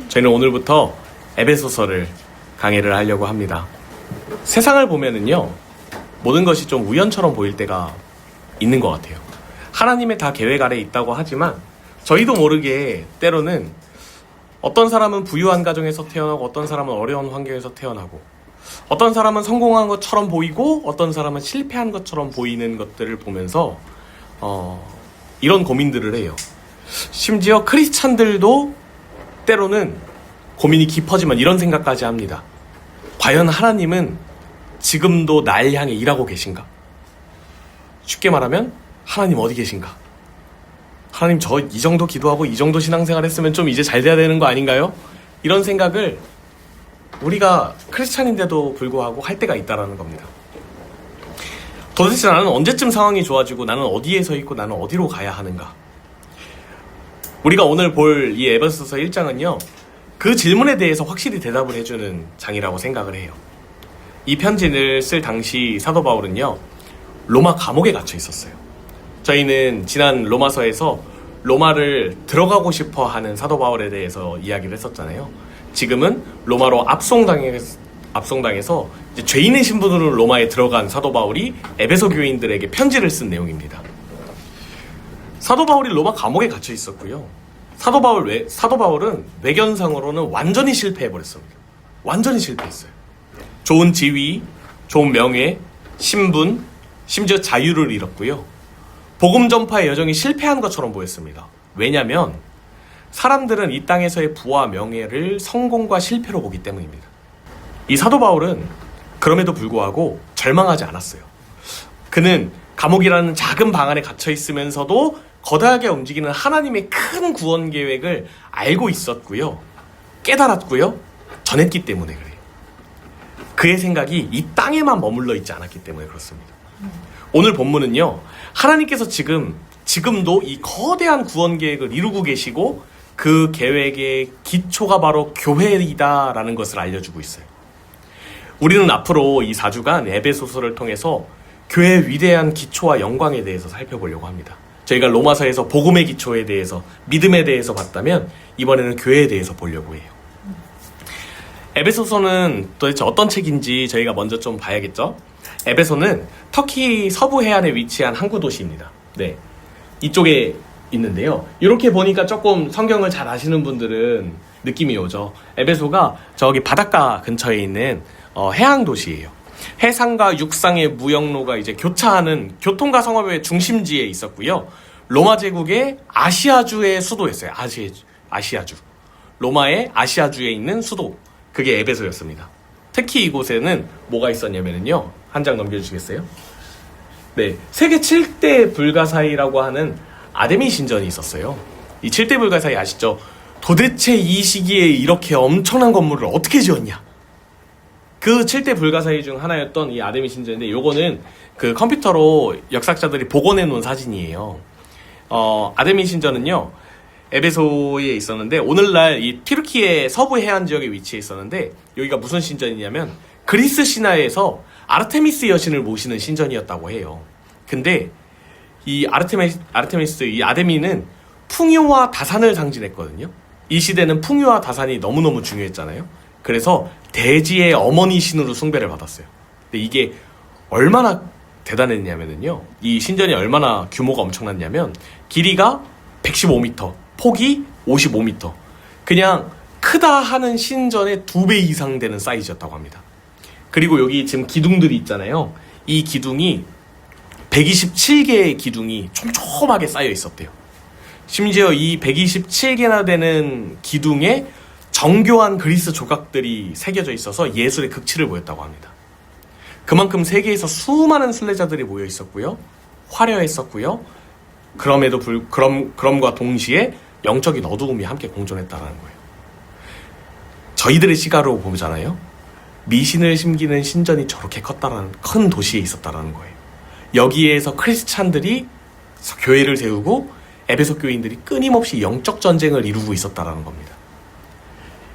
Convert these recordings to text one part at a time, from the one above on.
저희는 오늘부터 에베소서를 강의를 하려고 합니다. 세상을 보면은요, 모든 것이 좀 우연처럼 보일 때가 있는 것 같아요. 하나님의 다 계획 아래 있다고 하지만 저희도 모르게 때로는 어떤 사람은 부유한 가정에서 태어나고 어떤 사람은 어려운 환경에서 태어나고 어떤 사람은 성공한 것처럼 보이고 어떤 사람은 실패한 것처럼 보이는 것들을 보면서 이런 고민들을 해요. 심지어 크리스찬들도 때로는 고민이 깊어지면 이런 생각까지 합니다. 과연 하나님은 지금도 날 향해 일하고 계신가? 쉽게 말하면 하나님 어디 계신가? 하나님 저 이 정도 기도하고 이 정도 신앙생활 했으면 좀 이제 잘 돼야 되는 거 아닌가요? 이런 생각을 우리가 크리스찬인데도 불구하고 할 때가 있다는 겁니다. 도대체 나는 언제쯤 상황이 좋아지고 나는 어디에 서 있고 나는 어디로 가야 하는가? 우리가 오늘 볼 이 에베소서 1장은요, 그 질문에 대해서 확실히 대답을 해주는 장이라고 생각을 해요. 이 편지를 쓸 당시 사도 바울은요, 로마 감옥에 갇혀 있었어요. 저희는 지난 로마서에서 로마를 들어가고 싶어 하는 사도 바울에 대해서 이야기를 했었잖아요. 지금은 로마로 압송당해서 이제 죄인의 신분으로 로마에 들어간 사도 바울이 에베소 교인들에게 편지를 쓴 내용입니다. 사도 바울이 로마 감옥에 갇혀 있었고요. 사도 바울은 외견상으로는 완전히 실패해버렸습니다. 완전히 실패했어요. 좋은 지위, 좋은 명예, 신분, 심지어 자유를 잃었고요. 복음 전파의 여정이 실패한 것처럼 보였습니다. 왜냐하면 사람들은 이 땅에서의 부와 명예를 성공과 실패로 보기 때문입니다. 이 사도 바울은 그럼에도 불구하고 절망하지 않았어요. 그는 감옥이라는 작은 방 안에 갇혀 있으면서도 거대하게 움직이는 하나님의 큰 구원 계획을 알고 있었고요. 깨달았고요. 전했기 때문에 그래요. 그의 생각이 이 땅에만 머물러 있지 않았기 때문에 그렇습니다. 오늘 본문은요, 하나님께서 지금도 이 거대한 구원 계획을 이루고 계시고 그 계획의 기초가 바로 교회이다라는 것을 알려주고 있어요. 우리는 앞으로 이 4주간 에베소서를 통해서 교회의 위대한 기초와 영광에 대해서 살펴보려고 합니다. 저희가 로마서에서 복음의 기초에 대해서, 믿음에 대해서 봤다면 이번에는 교회에 대해서 보려고 해요. 에베소서는 도대체 어떤 책인지 저희가 먼저 좀 봐야겠죠? 에베소는 터키 서부 해안에 위치한 항구 도시입니다. 네, 이쪽에 있는데요. 이렇게 보니까 조금 성경을 잘 아시는 분들은 느낌이 오죠. 에베소가 저기 바닷가 근처에 있는 해양 도시예요. 해상과 육상의 무역로가 이제 교차하는 교통과 상업의 중심지에 있었고요. 로마 제국의 아시아주의 수도였어요. 아시아주. 로마의 아시아주에 있는 수도. 그게 에베소였습니다. 특히 이곳에는 뭐가 있었냐면요. 한 장 넘겨주시겠어요? 네, 세계 7대 불가사의라고 하는 아데미 신전이 있었어요. 이 7대 불가사의 아시죠? 도대체 이 시기에 이렇게 엄청난 건물을 어떻게 지었냐? 그 7대 불가사의 중 하나였던 이 아데미 신전인데, 요거는 그 컴퓨터로 역사학자들이 복원해 놓은 사진이에요. 아데미 신전은요, 에베소에 있었는데, 오늘날 이 튀르키예 서부 해안 지역에 위치해 있었는데, 여기가 무슨 신전이냐면 그리스 신화에서 아르테미스 여신을 모시는 신전이었다고 해요. 근데 이 아르테미스, 이 아데미는 풍요와 다산을 상징했거든요. 이 시대는 풍요와 다산이 너무너무 중요했잖아요. 그래서 대지의 어머니 신으로 숭배를 받았어요. 근데 이게 얼마나 대단했냐면요, 이 신전이 얼마나 규모가 엄청났냐면 길이가 115m, 폭이 55m. 그냥 크다 하는 신전의 2배 이상 되는 사이즈였다고 합니다. 그리고 여기 지금 기둥들이 있잖아요. 이 기둥이 127개의 기둥이 촘촘하게 쌓여 있었대요. 심지어 이 127개나 되는 기둥에 정교한 그리스 조각들이 새겨져 있어서 예술의 극치를 보였다고 합니다. 그만큼 세계에서 수많은 순례자들이 모여 있었고요. 화려했었고요. 그럼과 동시에 영적인 어두움이 함께 공존했다는 거예요. 저희들의 시각으로 보잖아요. 미신을 심기는 신전이 저렇게 큰 도시에 있었다는 거예요. 여기에서 크리스찬들이 교회를 세우고 에베소 교인들이 끊임없이 영적 전쟁을 이루고 있었다는 겁니다.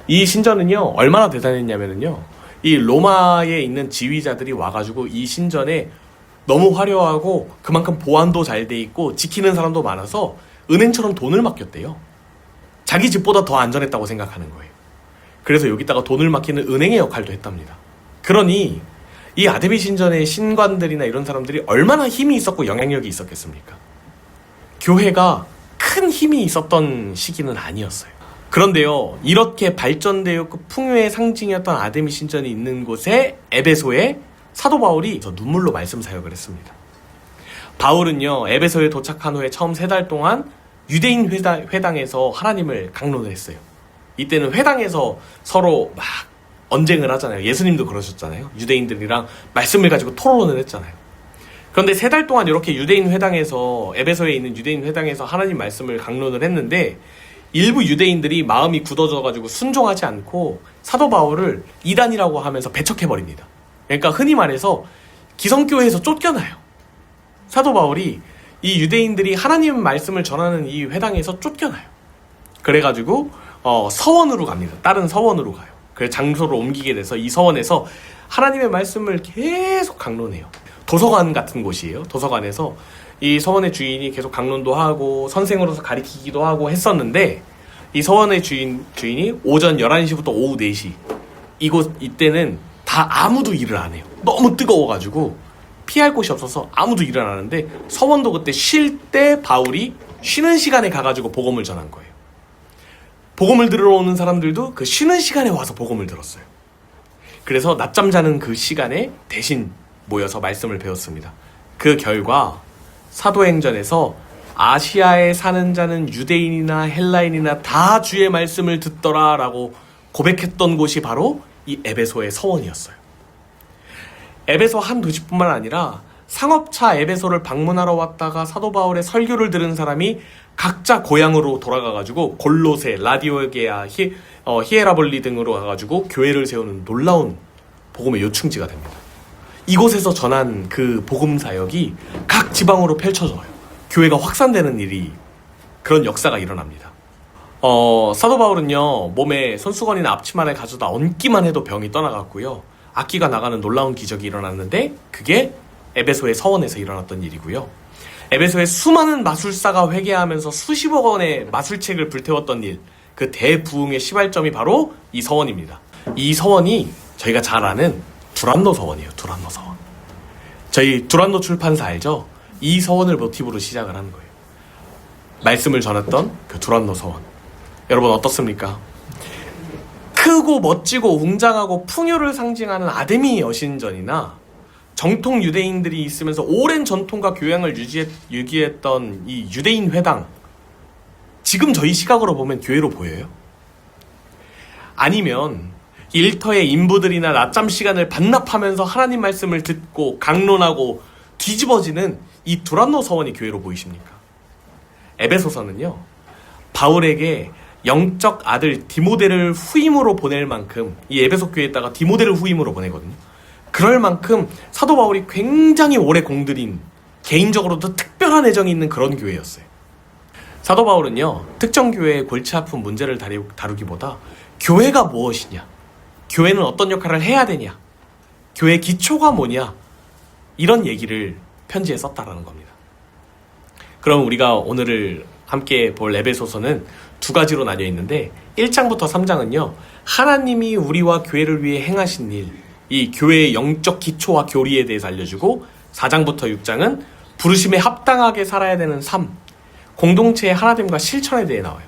이 신전은요, 얼마나 대단했냐면요, 이 로마에 있는 지휘자들이 와가지고 이 신전에 너무 화려하고 그만큼 보안도 잘 돼 있고 지키는 사람도 많아서 은행처럼 돈을 맡겼대요. 자기 집보다 더 안전했다고 생각하는 거예요. 그래서 여기다가 돈을 맡기는 은행의 역할도 했답니다. 그러니 이 아데비 신전의 신관들이나 이런 사람들이 얼마나 힘이 있었고 영향력이 있었겠습니까? 교회가 큰 힘이 있었던 시기는 아니었어요. 그런데요, 이렇게 발전되었고 풍요의 상징이었던 아데미 신전이 있는 곳에 에베소에 사도 바울이 눈물로 말씀 사역을 했습니다. 바울은요, 에베소에 도착한 후에 처음 3달 동안 유대인 회당에서 하나님을 강론을 했어요. 이때는 회당에서 서로 막 언쟁을 하잖아요. 예수님도 그러셨잖아요. 유대인들이랑 말씀을 가지고 토론을 했잖아요. 그런데 3달 동안 이렇게 유대인 회당에서, 에베소에 있는 유대인 회당에서 하나님 말씀을 강론을 했는데 일부 유대인들이 마음이 굳어져가지고 순종하지 않고 사도 바울을 이단이라고 하면서 배척해버립니다. 그러니까 흔히 말해서 기성교회에서 쫓겨나요. 사도 바울이 이 유대인들이 하나님 말씀을 전하는 이 회당에서 쫓겨나요. 그래가지고 서원으로 갑니다. 다른 서원으로 가요. 그래서 장소를 옮기게 돼서 이 서원에서 하나님의 말씀을 계속 강론해요. 도서관 같은 곳이에요. 도서관에서 이 서원의 주인이 계속 강론도 하고 선생으로서 가르치기도 하고 했었는데 이 서원의 주인이 오전 11시부터 오후 4시 이때는 다 아무도 일을 안 해요. 너무 뜨거워가지고 피할 곳이 없어서 아무도 일을 안 하는데 서원도 그때 쉴 때 바울이 쉬는 시간에 가가지고 복음을 전한 거예요. 복음을 들으러 오는 사람들도 그 쉬는 시간에 와서 복음을 들었어요. 그래서 낮잠 자는 그 시간에 대신 모여서 말씀을 배웠습니다. 그 결과 사도행전에서 아시아에 사는 자는 유대인이나 헬라인이나 다 주의 말씀을 듣더라 라고 고백했던 곳이 바로 이 에베소의 서원이었어요. 에베소 한 도시뿐만 아니라 상업차 에베소를 방문하러 왔다가 사도 바울의 설교를 들은 사람이 각자 고향으로 돌아가가지고 골로새, 라디오게아, 히에라볼리 등으로 가가지고 교회를 세우는 놀라운 복음의 요충지가 됩니다. 이곳에서 전한 그 복음 사역이 각 지방으로 펼쳐져요. 교회가 확산되는 그런 역사가 일어납니다. 사도 바울은요, 몸에 손수건이나 앞치마를 가져다 얹기만 해도 병이 떠나갔고요. 악기가 나가는 놀라운 기적이 일어났는데 그게 에베소의 서원에서 일어났던 일이고요. 에베소의 수많은 마술사가 회개하면서 수십억 원의 마술책을 불태웠던 일, 그 대부흥의 시발점이 바로 이 서원입니다. 이 서원이 저희가 잘 아는 두란노 서원이에요. 두란노 서원. 저희 두란노 출판사 알죠? 이 서원을 모티브로 시작을 하는 거예요. 말씀을 전했던 그 두란노 서원. 여러분 어떻습니까? 크고 멋지고 웅장하고 풍요를 상징하는 아데미 여신전이나 정통 유대인들이 있으면서 오랜 전통과 교양을 유지했던 이 유대인 회당, 지금 저희 시각으로 보면 교회로 보여요? 아니면 일터의 인부들이나 낮잠 시간을 반납하면서 하나님 말씀을 듣고 강론하고 뒤집어지는 이 두란노 서원이 교회로 보이십니까? 에베소서는요, 바울에게 영적 아들 디모데를 후임으로 보낼 만큼, 이 에베소 교회에다가 디모데를 후임으로 보내거든요. 그럴 만큼 사도 바울이 굉장히 오래 공들인, 개인적으로도 특별한 애정이 있는 그런 교회였어요. 사도 바울은요, 특정 교회의 골치 아픈 문제를 다루기보다 교회가 무엇이냐, 교회는 어떤 역할을 해야 되냐, 교회의 기초가 뭐냐, 이런 얘기를 편지에 썼다라는 겁니다. 그럼 우리가 오늘 함께 볼 에베소서는 2가지로 나뉘어 있는데 1장부터 3장은요, 하나님이 우리와 교회를 위해 행하신 일, 이 교회의 영적 기초와 교리에 대해서 알려주고, 4장부터 6장은 부르심에 합당하게 살아야 되는 삶, 공동체의 하나됨과 실천에 대해 나와요.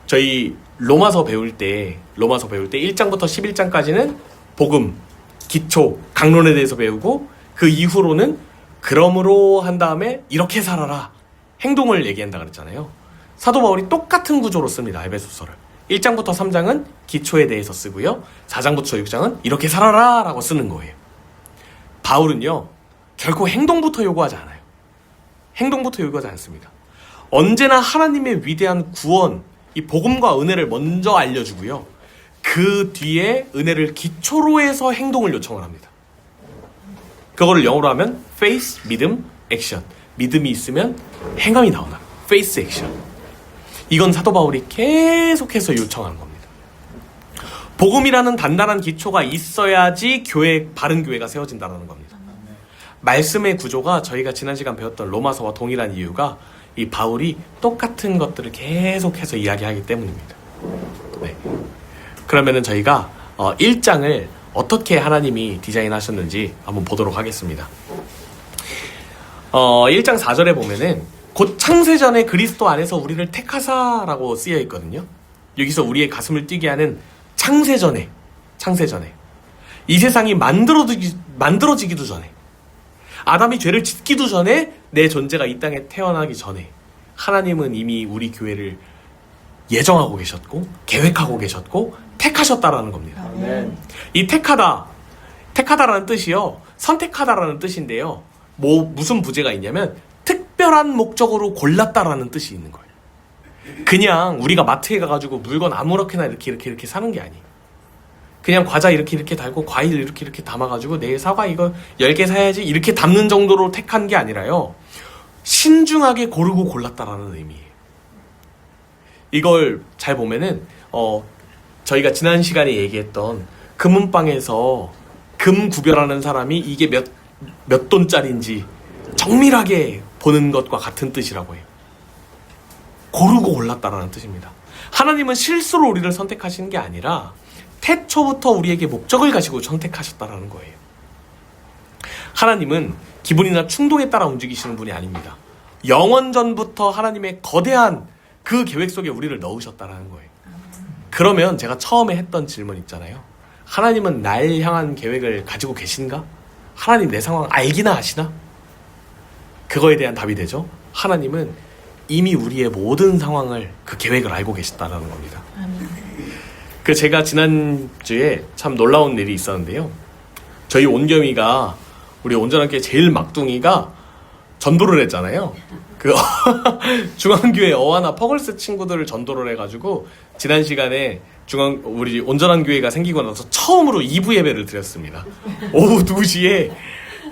저희 로마서 배울 때 1장부터 11장까지는 복음, 기초, 강론에 대해서 배우고, 그 이후로는 그러므로 한 다음에 이렇게 살아라, 행동을 얘기한다 그랬잖아요. 사도 바울이 똑같은 구조로 씁니다, 에베소서를. 1장부터 3장은 기초에 대해서 쓰고요, 4장부터 6장은 이렇게 살아라 라고 쓰는 거예요. 바울은요, 결코 행동부터 요구하지 않아요. 행동부터 요구하지 않습니다. 언제나 하나님의 위대한 구원, 이 복음과 은혜를 먼저 알려주고요, 그 뒤에 은혜를 기초로 해서 행동을 요청을 합니다. 그거를 영어로 하면 faith, 믿음, 액션. 믿음이 있으면 행함이 나온다. faith, 액션. 이건 사도 바울이 계속해서 요청하는 겁니다. 복음이라는 단단한 기초가 있어야지 바른 교회가 세워진다는 겁니다. 말씀의 구조가 저희가 지난 시간 배웠던 로마서와 동일한 이유가, 이 바울이 똑같은 것들을 계속해서 이야기하기 때문입니다. 네. 그러면은 저희가 1장을 어떻게 하나님이 디자인하셨는지 한번 보도록 하겠습니다. 1장 4절에 보면은 곧 창세전에 그리스도 안에서 우리를 택하사라고 쓰여 있거든요. 여기서 우리의 가슴을 뛰게 하는 창세전에 이 세상이 만들어지기도 전에, 아담이 죄를 짓기도 전에, 내 존재가 이 땅에 태어나기 전에 하나님은 이미 우리 교회를 예정하고 계셨고 계획하고 계셨고 택하셨다라는 겁니다. 아멘. 이 택하다라는 뜻이요, 선택하다라는 뜻인데요, 무슨 부제가 있냐면 특별한 목적으로 골랐다라는 뜻이 있는 거예요. 그냥 우리가 마트에 가가지고 물건 아무렇게나 이렇게 사는 게 아니에요. 그냥 과자 이렇게 달고 과일 이렇게 담아가지고 내일 사과 이거 10개 사야지 이렇게 담는 정도로 택한 게 아니라요, 신중하게 고르고 골랐다라는 의미예요. 이걸 잘 보면은 저희가 지난 시간에 얘기했던 금은방에서 금 구별하는 사람이 이게 몇 돈짜리인지 정밀하게 보는 것과 같은 뜻이라고 해요. 고르고 골랐다라는 뜻입니다. 하나님은 실수로 우리를 선택하시는 게 아니라 태초부터 우리에게 목적을 가지고 선택하셨다라는 거예요. 하나님은 기분이나 충동에 따라 움직이시는 분이 아닙니다. 영원전부터 하나님의 거대한 그 계획 속에 우리를 넣으셨다라는 거예요. 그러면 제가 처음에 했던 질문 있잖아요. 하나님은 날 향한 계획을 가지고 계신가? 하나님 내 상황 알기나 아시나? 그거에 대한 답이 되죠. 하나님은 이미 우리의 모든 상황을, 그 계획을 알고 계시다라는 겁니다. 그 제가 지난주에 참 놀라운 일이 있었는데요. 저희 온겸이가, 우리 온전한교회 제일 막둥이가 전도를 했잖아요. 그 중앙교회 어와나 퍼글스 친구들을 전도를 해가지고 지난 시간에 우리 온전한 교회가 생기고 나서 처음으로 2부 예배를 드렸습니다. 오후 2시에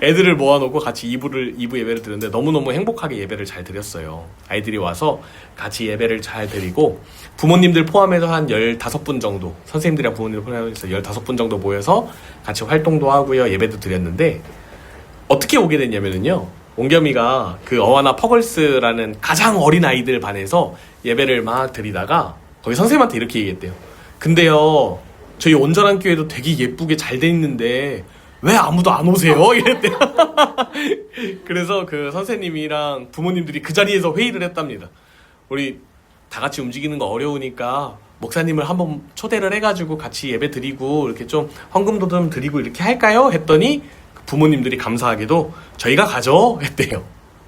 애들을 모아놓고 같이 2부 예배를 드렸는데 너무너무 행복하게 예배를 잘 드렸어요. 아이들이 와서 같이 예배를 잘 드리고 부모님들 포함해서 한 15분 정도, 선생님들이랑 부모님들 포함해서 15분 정도 모여서 같이 활동도 하고요, 예배도 드렸는데 어떻게 오게 됐냐면요, 온겸이가 그 어와나 퍼글스라는 가장 어린 아이들 반에서 예배를 막 드리다가 거기 선생님한테 이렇게 얘기했대요. 근데요, 저희 온전한 교회도 되게 예쁘게 잘 돼 있는데 왜 아무도 안 오세요? 이랬대요. 그래서 그 선생님이랑 부모님들이 그 자리에서 회의를 했답니다. 우리 다 같이 움직이는 거 어려우니까 목사님을 한번 초대를 해가지고 같이 예배 드리고 이렇게 좀 헌금도 좀 드리고 이렇게 할까요? 했더니 부모님들이 감사하게도 저희가 가죠 했대요.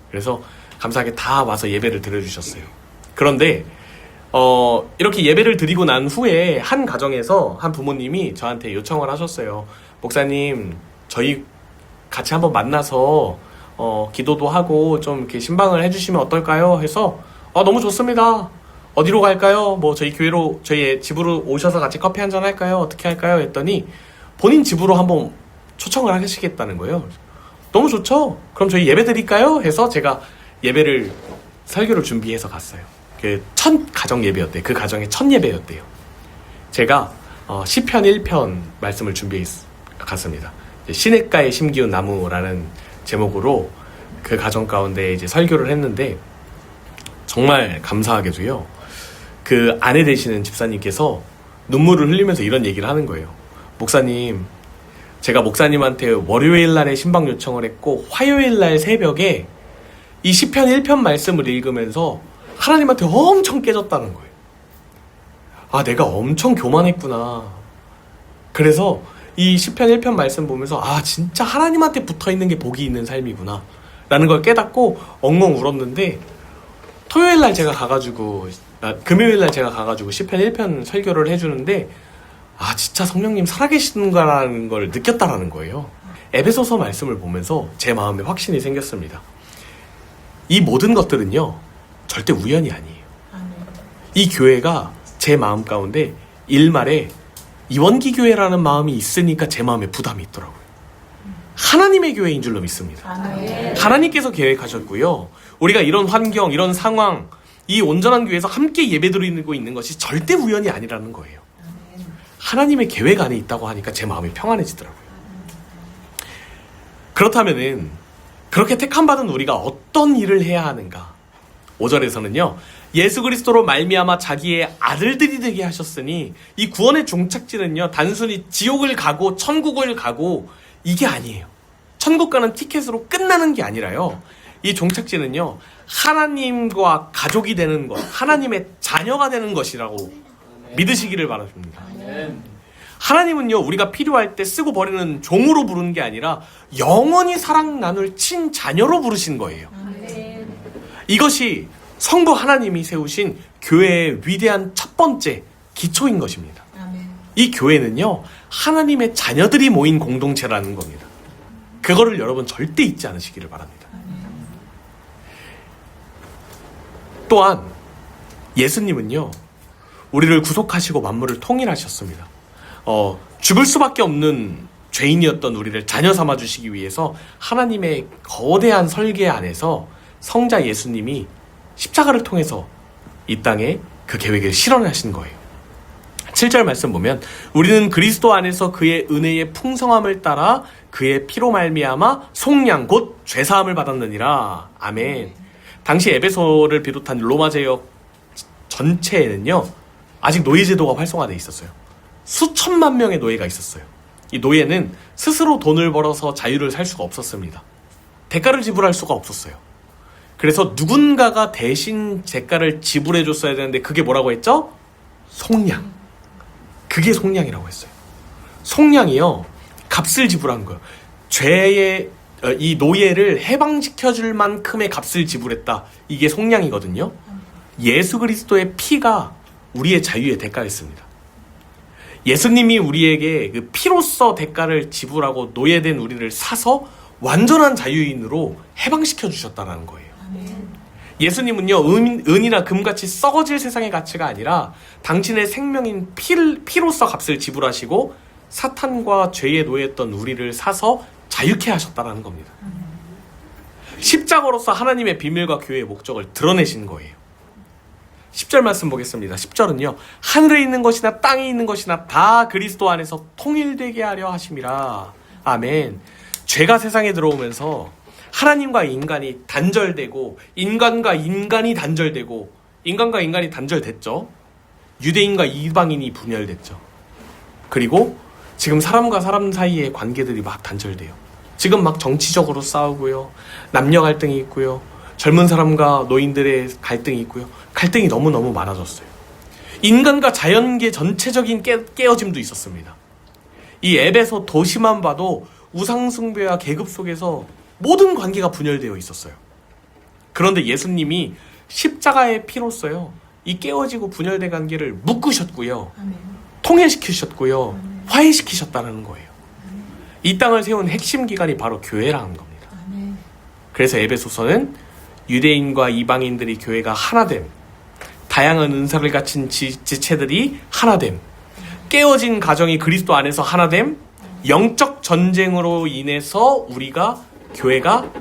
그래서 감사하게 다 와서 예배를 드려주셨어요. 그런데 이렇게 예배를 드리고 난 후에 한 가정에서 한 부모님이 저한테 요청을 하셨어요. 목사님, 저희 같이 한번 만나서 기도도 하고 좀 이렇게 신방을 해주시면 어떨까요? 해서 너무 좋습니다. 어디로 갈까요? 뭐 저희 교회로, 저희 집으로 오셔서 같이 커피 한잔 할까요? 어떻게 할까요? 했더니 본인 집으로 한번 초청을 하시겠다는 거예요. 너무 좋죠? 그럼 저희 예배 드릴까요? 해서 제가 설교를 준비해서 갔어요. 그 첫 가정 예배였대요. 그 가정의 첫 예배였대요. 제가 시편 1편 말씀을 갔습니다. 시냇가에 심기운 나무라는 제목으로 그 가정 가운데 이제 설교를 했는데 정말 감사하게도요, 그 아내 되시는 집사님께서 눈물을 흘리면서 이런 얘기를 하는 거예요. 목사님, 제가 목사님한테 월요일 날에 신방 요청을 했고 화요일 날 새벽에 이 시편 1편 말씀을 읽으면서 하나님한테 엄청 깨졌다는 거예요. 아, 내가 엄청 교만했구나. 그래서 이 시편 1편 말씀 보면서 진짜 하나님한테 붙어있는 게 복이 있는 삶이구나 라는 걸 깨닫고 엉엉 울었는데, 금요일 날 제가 가가지고 시편 1편 설교를 해주는데 진짜 성령님 살아계시는가라는 걸 느꼈다라는 거예요. 에베소서 말씀을 보면서 제 마음에 확신이 생겼습니다. 이 모든 것들은요, 절대 우연이 아니에요. 이 교회가 제 마음 가운데 일말에 이원기 교회라는 마음이 있으니까 제 마음에 부담이 있더라고요. 하나님의 교회인 줄로 믿습니다. 하나님께서 계획하셨고요, 우리가 이런 환경, 이런 상황, 이 온전한 교회에서 함께 예배드리고 있는 것이 절대 우연이 아니라는 거예요. 하나님의 계획 안에 있다고 하니까 제 마음이 평안해지더라고요. 그렇다면은 그렇게 택함받은 우리가 어떤 일을 해야 하는가? 5절에서는요. 예수 그리스도로 말미암아 자기의 아들들이 되게 하셨으니 이 구원의 종착지는요. 단순히 지옥을 가고 천국을 가고 이게 아니에요. 천국 가는 티켓으로 끝나는 게 아니라요. 이 종착지는요. 하나님과 가족이 되는 것, 하나님의 자녀가 되는 것이라고 믿으시기를 바랍니다. 하나님은요, 우리가 필요할 때 쓰고 버리는 종으로 부르는 게 아니라 영원히 사랑 나눌 친자녀로 부르신 거예요. 이것이 성부 하나님이 세우신 교회의 위대한 첫 번째 기초인 것입니다. 이 교회는요, 하나님의 자녀들이 모인 공동체라는 겁니다. 그거를 여러분 절대 잊지 않으시기를 바랍니다. 또한 예수님은요, 우리를 구속하시고 만물을 통일하셨습니다. 죽을 수밖에 없는 죄인이었던 우리를 자녀 삼아 주시기 위해서 하나님의 거대한 설계 안에서 성자 예수님이 십자가를 통해서 이 땅에 그 계획을 실현하신 거예요. 7절 말씀 보면 우리는 그리스도 안에서 그의 은혜의 풍성함을 따라 그의 피로 말미암아 속량 곧 죄사함을 받았느니라. 아멘. 당시 에베소를 비롯한 로마 제역 전체에는요, 아직 노예제도가 활성화되어 있었어요. 수천만 명의 노예가 있었어요. 이 노예는 스스로 돈을 벌어서 자유를 살 수가 없었습니다. 대가를 지불할 수가 없었어요. 그래서 누군가가 대신 대가를 지불해 줬어야 되는데 그게 뭐라고 했죠? 속량. 그게 속량이라고 했어요. 속량이요, 값을 지불한 거예요. 죄의 이 노예를 해방시켜 줄 만큼의 값을 지불했다. 이게 속량이거든요. 예수 그리스도의 피가 우리의 자유의 대가였습니다. 예수님이 우리에게 그 피로써 대가를 지불하고 노예된 우리를 사서 완전한 자유인으로 해방시켜 주셨다는 거예요. 예수님은요, 은이나 금같이 썩어질 세상의 가치가 아니라 당신의 생명인 피로써 값을 지불하시고 사탄과 죄에 노예했던 우리를 사서 자유케 하셨다는 겁니다. 십자가로서 하나님의 비밀과 교회의 목적을 드러내신 거예요. 10절 말씀 보겠습니다. 10절은요. 하늘에 있는 것이나 땅에 있는 것이나 다 그리스도 안에서 통일되게 하려 하심이라. 아멘. 죄가 세상에 들어오면서 하나님과 인간이 단절되고 인간과 인간이 단절되고 인간과 인간이 단절됐죠. 유대인과 이방인이 분열됐죠. 그리고 지금 사람과 사람 사이의 관계들이 막 단절돼요. 지금 막 정치적으로 싸우고요. 남녀 갈등이 있고요. 젊은 사람과 노인들의 갈등이 있고요. 갈등이 너무너무 많아졌어요. 인간과 자연계 전체적인 깨어짐도 있었습니다. 이 에베소 도시만 봐도 우상숭배와 계급 속에서 모든 관계가 분열되어 있었어요. 그런데 예수님이 십자가의 피로써요, 이 깨어지고 분열된 관계를 묶으셨고요. 통일시키셨고요. 화해시키셨다는 거예요. 이 땅을 세운 핵심 기관이 바로 교회라는 겁니다. 그래서 에베소서는 유대인과 이방인들이 교회가 하나됨, 다양한 은사를 갖춘 지체들이 하나됨, 깨어진 가정이 그리스도 안에서 하나됨, 영적 전쟁으로 인해서 우리가 교회가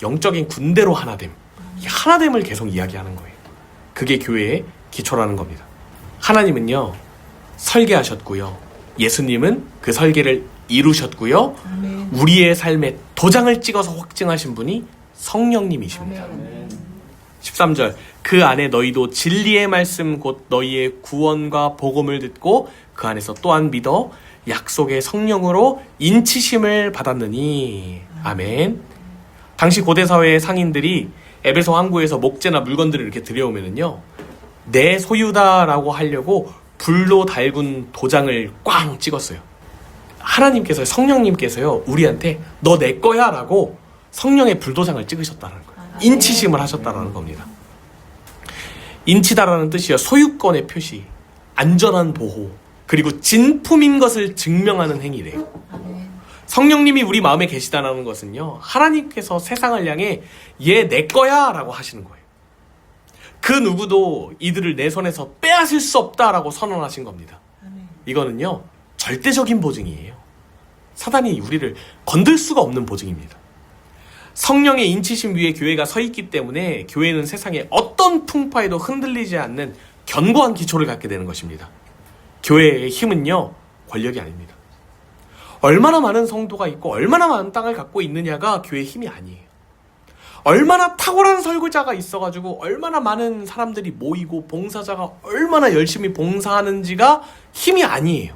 영적인 군대로 하나됨, 이 하나됨을 계속 이야기하는 거예요. 그게 교회의 기초라는 겁니다. 하나님은요, 설계하셨고요, 예수님은 그 설계를 이루셨고요, 우리의 삶에 도장을 찍어서 확증하신 분이 성령님이십니다. 13절, 그 안에 너희도 진리의 말씀 곧 너희의 구원과 복음을 듣고 그 안에서 또한 믿어 약속의 성령으로 인치심을 받았느니. 아멘. 당시 고대 사회의 상인들이 에베소 항구에서 목재나 물건들을 이렇게 들여오면은요, 내 소유다라고 하려고 불로 달군 도장을 꽝 찍었어요. 하나님께서, 성령님께서요, 우리한테 너 내 거야 라고 성령의 불도장을 찍으셨다는 거예요. 인치심을 하셨다는 겁니다. 인치다라는 뜻이요, 소유권의 표시, 안전한 보호, 그리고 진품인 것을 증명하는 행위래요. 성령님이 우리 마음에 계시다는 것은요, 하나님께서 세상을 향해 얘 내 거야 라고 하시는 거예요. 그 누구도 이들을 내 손에서 빼앗을 수 없다라고 선언하신 겁니다. 이거는요, 절대적인 보증이에요. 사단이 우리를 건들 수가 없는 보증입니다. 성령의 인치심 위에 교회가 서 있기 때문에 교회는 세상의 어떤 풍파에도 흔들리지 않는 견고한 기초를 갖게 되는 것입니다. 교회의 힘은요, 권력이 아닙니다. 얼마나 많은 성도가 있고 얼마나 많은 땅을 갖고 있느냐가 교회의 힘이 아니에요. 얼마나 탁월한 설교자가 있어가지고 얼마나 많은 사람들이 모이고 봉사자가 얼마나 열심히 봉사하는지가 힘이 아니에요.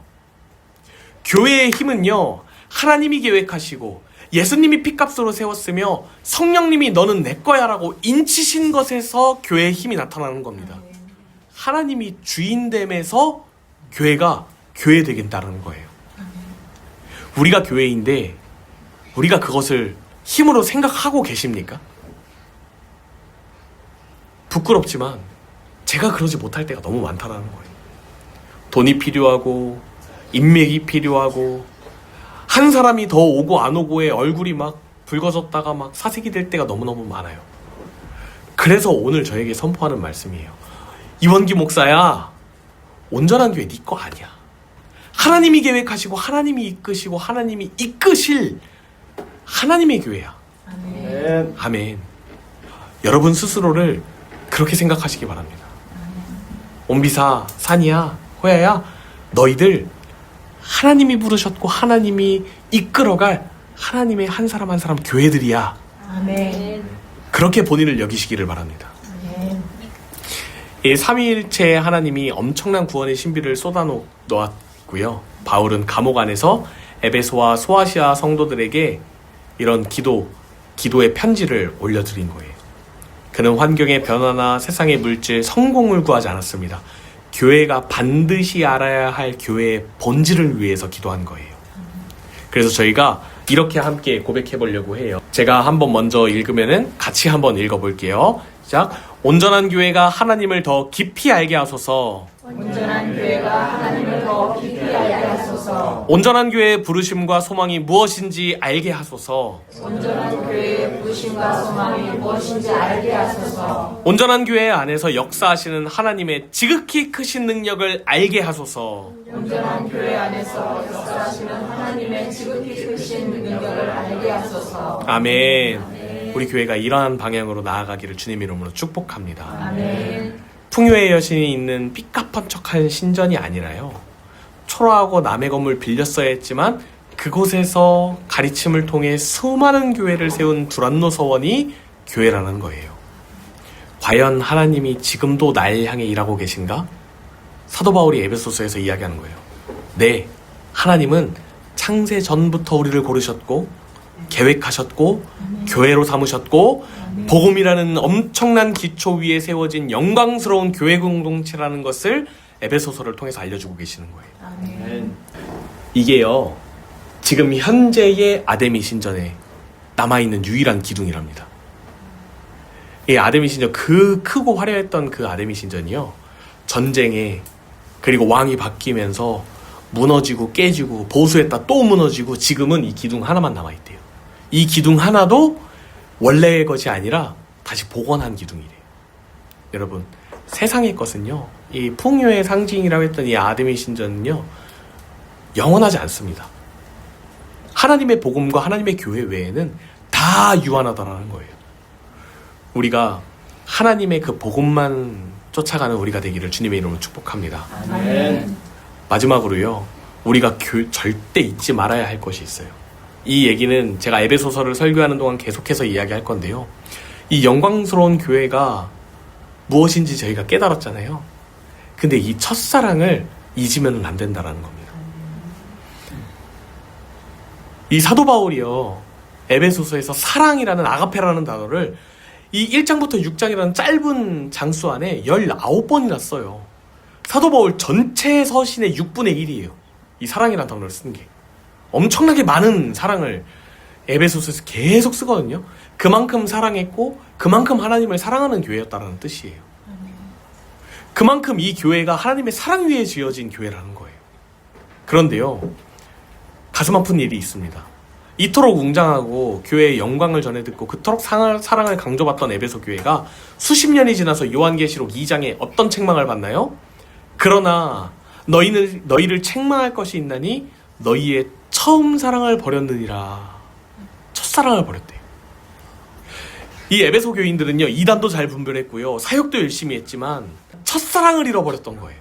교회의 힘은요, 하나님이 계획하시고 예수님이 핏값으로 세웠으며 성령님이 너는 내 거야 라고 인치신 것에서 교회의 힘이 나타나는 겁니다. 하나님이 주인됨에서 교회가 교회 되겠다는 거예요. 우리가 교회인데 우리가 그것을 힘으로 생각하고 계십니까? 부끄럽지만 제가 그러지 못할 때가 너무 많다는 거예요. 돈이 필요하고 인맥이 필요하고 한 사람이 더 오고 안 오고에 얼굴이 막 붉어졌다가 막 사색이 될 때가 너무너무 많아요. 그래서 오늘 저에게 선포하는 말씀이에요. 이원기 목사야, 온전한 교회 네 거 아니야. 하나님이 계획하시고 하나님이 이끄시고 하나님이 이끄실 하나님의 교회야. 아멘. 아멘. 여러분 스스로를 그렇게 생각하시기 바랍니다. 온비사, 산이야, 호야야, 너희들 하나님이 부르셨고 하나님이 이끌어갈 하나님의 한 사람 한 사람 교회들이야. 아멘. 그렇게 본인을 여기시기를 바랍니다. 아멘. 이 삼위일체 하나님이 엄청난 구원의 신비를 쏟아놓았고요. 바울은 감옥 안에서 에베소와 소아시아 성도들에게 이런 기도의 편지를 올려드린 거예요. 그는 환경의 변화나 세상의 물질, 성공을 구하지 않았습니다. 교회가 반드시 알아야 할 교회의 본질을 위해서 기도한 거예요. 그래서 저희가 이렇게 함께 고백해 보려고 해요. 제가 한번 먼저 읽으면은 같이 한번 읽어볼게요. 시작. 온전한 교회가 하나님을 더 깊이 알게 하소서. 온전한 교회가 하나님을 더 깊이 알게 하소서. 온전한 교회의 부르심과 소망이 무엇인지 알게 하소서. 온전한 교회의 부르심과 소망이 무엇인지 알게 하소서. 온전한 교회 안에서 역사하시는 하나님의 지극히 크신 능력을 알게 하소서. 온전한 교회 안에서 역사하시는 하나님의 지극히 크신 능력을 알게 하소서. 아멘. 우리 교회가 이러한 방향으로 나아가기를 주님 이름으로 축복합니다. 아멘. 풍요의 여신이 있는 삐까뻔쩍한 신전이 아니라요, 초라하고 남의 건물 빌렸어야 했지만 그곳에서 가르침을 통해 수많은 교회를 세운 두란노 서원이 교회라는 거예요. 과연 하나님이 지금도 날 향해 일하고 계신가? 사도 바울이 에베소서에서 이야기하는 거예요. 네, 하나님은 창세 전부터 우리를 고르셨고 계획하셨고 교회로 삼으셨고 복음이라는 엄청난 기초 위에 세워진 영광스러운 교회 공동체라는 것을 에베소서를 통해서 알려주고 계시는 거예요. 아멘. 이게요, 지금 현재의 아데미 신전에 남아있는 유일한 기둥이랍니다. 이 아데미 신전, 그 크고 화려했던 그 아데미 신전이요, 전쟁에 그리고 왕이 바뀌면서 무너지고 깨지고 보수했다 또 무너지고 지금은 이 기둥 하나만 남아있대요. 이 기둥 하나도 원래의 것이 아니라 다시 복원한 기둥이래요. 여러분, 세상의 것은요, 이 풍요의 상징이라고 했던 이 아데미 신전은요, 영원하지 않습니다. 하나님의 복음과 하나님의 교회 외에는 다 유한하다라는 거예요. 우리가 하나님의 그 복음만 쫓아가는 우리가 되기를 주님의 이름으로 축복합니다. 아멘. 마지막으로요, 우리가 절대 잊지 말아야 할 것이 있어요. 이 얘기는 제가 에베소서를 설교하는 동안 계속해서 이야기할 건데요, 이 영광스러운 교회가 무엇인지 저희가 깨달았잖아요. 근데 이 첫사랑을 잊으면 안 된다는 겁니다. 이 사도 바울이요, 에베소서에서 사랑이라는 아가페라는 단어를 이 1장부터 6장이라는 짧은 장수 안에 19번이나 써요. 사도 바울 전체 서신의 6분의 1이에요. 이 사랑이라는 단어를 쓴 게. 엄청나게 많은 사랑을 에베소서에서 계속 쓰거든요. 그만큼 사랑했고 그만큼 하나님을 사랑하는 교회였다는 뜻이에요. 그만큼 이 교회가 하나님의 사랑 위에 지어진 교회라는 거예요. 그런데요, 가슴 아픈 일이 있습니다. 이토록 웅장하고 교회의 영광을 전해 듣고 그토록 사랑을 강조받던 에베소 교회가 수십 년이 지나서 요한계시록 2장에 어떤 책망을 받나요? 그러나 너희를 책망할 것이 있나니 너희의 처음 사랑을 버렸느니라. 첫사랑을 버렸대요. 이 에베소 교인들은요, 이단도 잘 분별했고요, 사역도 열심히 했지만 첫사랑을 잃어버렸던 거예요.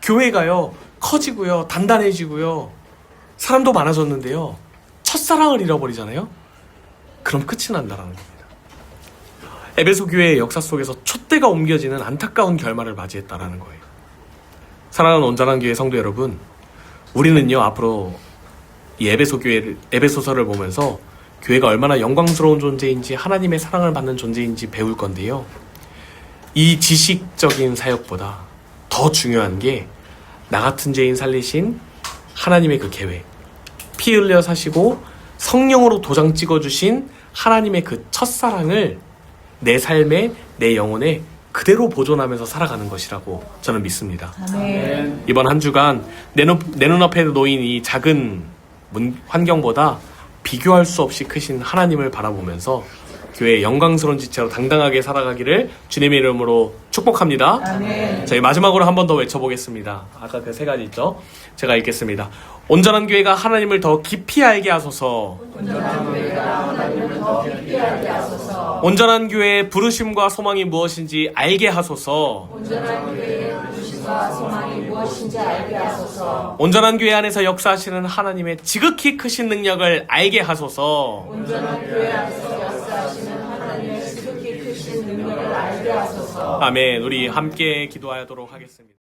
교회가요, 커지고요, 단단해지고요, 사람도 많아졌는데요, 첫사랑을 잃어버리잖아요. 그럼 끝이 난다라는 겁니다. 에베소 교회의 역사 속에서 촛대가 옮겨지는 안타까운 결말을 맞이했다라는 거예요. 사랑하는 온전한 교회 성도 여러분, 우리는요 앞으로 이 에베소서를 보면서 교회가 얼마나 영광스러운 존재인지 하나님의 사랑을 받는 존재인지 배울 건데요. 이 지식적인 사역보다 더 중요한 게 나 같은 죄인 살리신 하나님의 그 계획, 피 흘려 사시고 성령으로 도장 찍어주신 하나님의 그 첫사랑을 내 삶에, 내 영혼에 그대로 보존하면서 살아가는 것이라고 저는 믿습니다. 아멘. 이번 한 주간 내 눈앞에 놓인 이 작은 환경보다 비교할 수 없이 크신 하나님을 바라보면서 교회의 영광스러운 지체로 당당하게 살아가기를 주님의 이름으로 축복합니다. 아멘. 저희 마지막으로 한 번 더 외쳐보겠습니다. 아까 그 세 가지 있죠? 제가 읽겠습니다. 온전한 교회가 하나님을 더 깊이 알게 하소서. 온전한 교회가 하나님을 더 깊이 알게 하소서. 온전한 교회의 부르심과 소망이 무엇인지 알게 하소서. 온전한 교회의 부르심과 소망이 무엇인지 알게 하소서. 온전한 교회 안에서 역사하시는 하나님의 지극히 크신 능력을 알게 하소서. 온전한 교회 안에서 역사하시는 하나님의 지극히 크신 능력을 알게 하소서. 아멘. 우리 함께 기도하도록 하겠습니다.